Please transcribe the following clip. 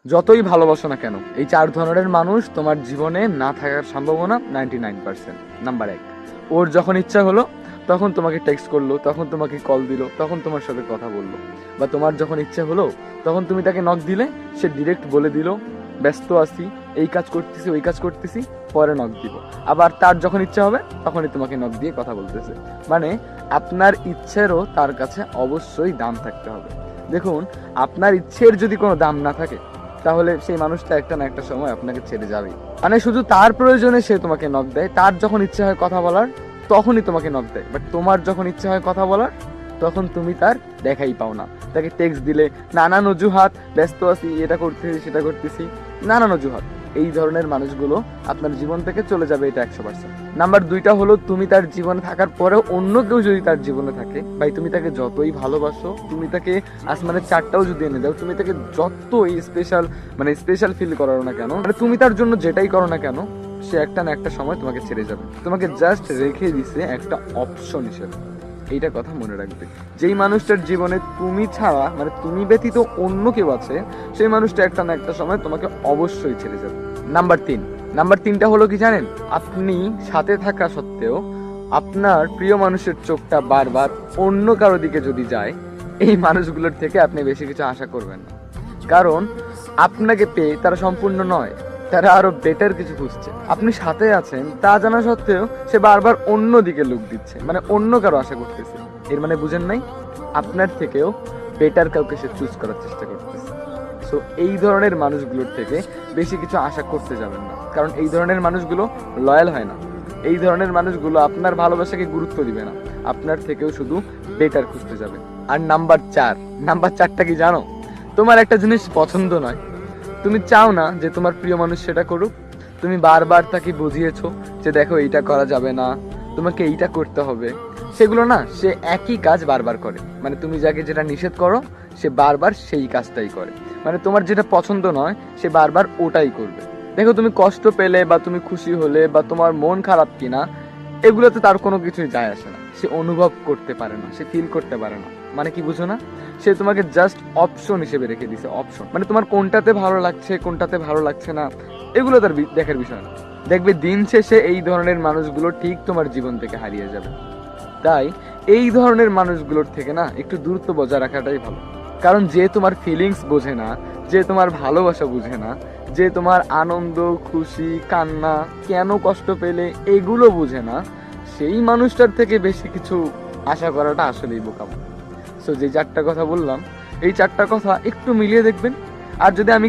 যতই ভালোবাসো না কেন, এই 4 ধরনের মানুষ তোমার জীবনে না থাকার সম্ভাবনা 99%। নাম্বার 1, ওর যখন ইচ্ছা হলো তখন তোমাকে টেক্সট করলো, তখন তোমাকে কল দিল, তখন তোমার সাথে কথা বললো। বা তোমার যখন ইচ্ছা হলো তখন তুমি তাকে নক দিলে, সে ডিরেক্ট বলে দিল ব্যস্ত আছি, এই কাজ করতেছি, ওই কাজ করতেছি, পরে নক দিব। আবার তার যখন ইচ্ছা হবে তখনই তোমাকে নক দিয়ে কথা বলতেছে। মানে আপনার ইচ্ছেরও তার কাছে অবশ্যই দাম থাকতে হবে। দেখুন, আপনার ইচ্ছের যদি কোনো দাম না থাকে তাহলে সেই মানুষটা একটা না একটা সময় আপনাকে ছেড়ে যাবেই। মানে শুধু তার প্রয়োজনে সে তোমাকে নক দেয়, তার যখন ইচ্ছা হয় কথা বলার তখনই তোমাকে নক দেয়। বাট তোমার যখন ইচ্ছা হয় কথা বলার তখন তুমি তার দেখাই পাও না। তাকে টেক্সট দিলে নানান অজুহাত, ব্যস্ত আছি, এটা করতেছি, সেটা করতেছি, নানান অজুহাত। এই ধরনের মানুষগুলো আপনার জীবন থেকে চলে যাবে, এটা 100%। নাম্বার 2টা হলো, তুমি তার জীবনে থাকার পরেও অন্য কেউ যদি তার জীবনে থাকে, ভাই তুমি তাকে যতই ভালোবাসো, তুমি তাকে আসমানের 4টাও যদি এনে দাও, তুমি তাকে যতই স্পেশাল ফিল করাও না কেন, মানে তুমি তার জন্য যেটাই করো না কেন, সে একটা না একটা সময় তোমাকে ছেড়ে যাবে। তোমাকে জাস্ট রেখে দিছে একটা অপশন হিসেবে। এইটা কথা মনে রাখবে। যেই মানুষটার জীবনে তুমি ছাড়া, মানে তুমি ব্যতীত অন্য কেউ আছে, সেই মানুষটা একটা না একটা সময় তোমাকে অবশ্যই ছেড়ে যাবে। নাম্বার 3টা হলো কি জানেন? আপনি সাথে থাকা সত্ত্বেও আপনার প্রিয় মানুষের চোখটা বারবার অন্য কারো দিকে যদি যায়, এই মানুষগুলোর থেকে আপনি বেশি কিছু আশা করবেন না। কারণ আপনাকে পেয়ে তারা সম্পূর্ণ নয়, তারা আরো বেটার কিছু খুঁজছে। আপনি সাথে আছেন তা জানা সত্ত্বেও সে বারবার অন্য দিকে লুক দিচ্ছে, মানে অন্য কারো আশা করতেছে। এর মানে বুঝেন নাই? আপনার থেকেও বেটার কাউকে সে চুজ করার চেষ্টা করতেছে। সো এই ধরনের মানুষগুলোর থেকে বেশি কিছু আশা করতে যাবেন না, কারণ এই ধরনের মানুষগুলো লয়াল হয় না। এই ধরনের মানুষগুলো আপনার ভালোবাসাকে গুরুত্ব দিবে না, আপনার থেকেও শুধু বেটার খুঁজতে যাবে। আর নাম্বার 4টা কি জানো? তোমার একটা জিনিস পছন্দ নয়, তুমি চাও না যে তোমার প্রিয় মানুষ সেটা করুক, তুমি বারবার তাকে বুঝিয়েছো যে দেখো এইটা করা যাবে না, তোমাকে এইটা করতে হবে, সেগুলো না সে একই কাজ বারবার করে। মানে তুমি যাকে যেটা নিষেধ করো সে বারবার সেই কাজটাই করে। মানে তোমার যেটা পছন্দ নয় সে বারবার ওটাই করবে। দেখো, তুমি কষ্ট পেলে বা তুমি খুশি হলে বা তোমার মন খারাপ কিনা, এগুলোতে তার কোনো কিছুই যায় আসে না। সে অনুভব করতে পারে না, সে ফিল করতে পারে না। মানে কি বুঝো না? সে তোমাকে জাস্ট অপশন হিসেবে রেখে দিছে, অপশন। মানে তোমার কোনটাতে ভালো লাগছে, কোনটাতে ভালো লাগছে না, এগুলো তার দেখার বিষয় না। দেখবে দিন শেষে এই ধরনের মানুষগুলো ঠিক তোমার জীবন থেকে হারিয়ে যাবে। তাই এই ধরনের মানুষগুলোর থেকে না একটু দূরত্ব বজায় রাখাটাই ভালো। কারণ যে তোমার ফিলিংস বোঝে না, যে তোমার ভালোবাসা বুঝে না, যে তোমার আনন্দ, খুশি, কান্না, কেন কষ্ট পেলে এগুলো বুঝে না, সেই মানুষটার থেকে বেশি কিছু আশা করাটা আসলেই বোকামো। সো যে 4টা কথা বললাম, এই 4টা কথা একটু মিলিয়ে দেখবেন। আর যদি আমি